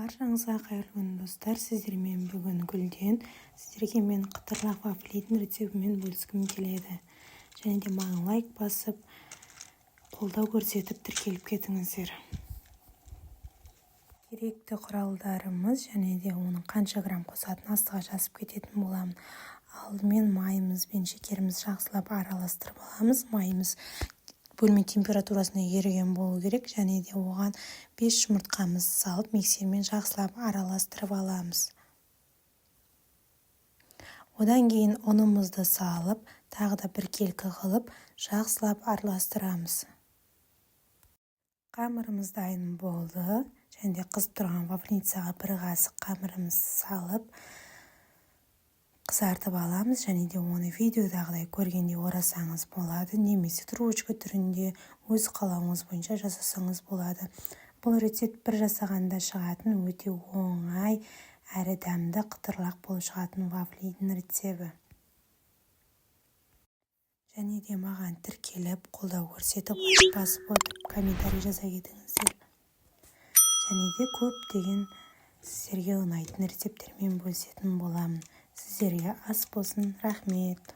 Баршаңызға қайырлы күн достар, сіздермен бүгін гүлден сіздерге мен қытырлақ вафлидің рецептімен бөліскім келеді. Және де маған лайк басып, қолдау көрсетіп тіркеліп кетіңіздер. Керекті құралдарымыз және де оның қанша грамм қосатын астыға жазып кететін боламын. Алдымен майымыз бен шекеріміз жақсылап араластырып аламыз. Майымыз бөлме температурасына еріген болу керек, және де оған 5 жұмыртқамыз салып миксермен жақсылап араластырып аламыз. Одан кейін ұнымызды салып, тағы да біркелкі қылып жақсылап араластырамыз. Қамырымыз дайын болды, және де қызып тұрған вафлицаға бір қасық қамырымызды салып қызартып аламыз, және де оны видеодағыдай көргенде орасаңыз болады, немесе трубочка түрінде өз қалауыңыз бойынша жасасаңыз болады. Бұл рецепт бір жасағанда шығатын өте оңай әрі дәмді қытырлақ болып шығатын вафлидің рецебі. Және де маған тіркеліп, қолдау көрсетіп, басып отырып, комментарий жаза кетіңіздер. Және де көптеген сіздерге ұнайтын рецептермен бөлісетін боламын. Сіздерге ас болсын, рахмет.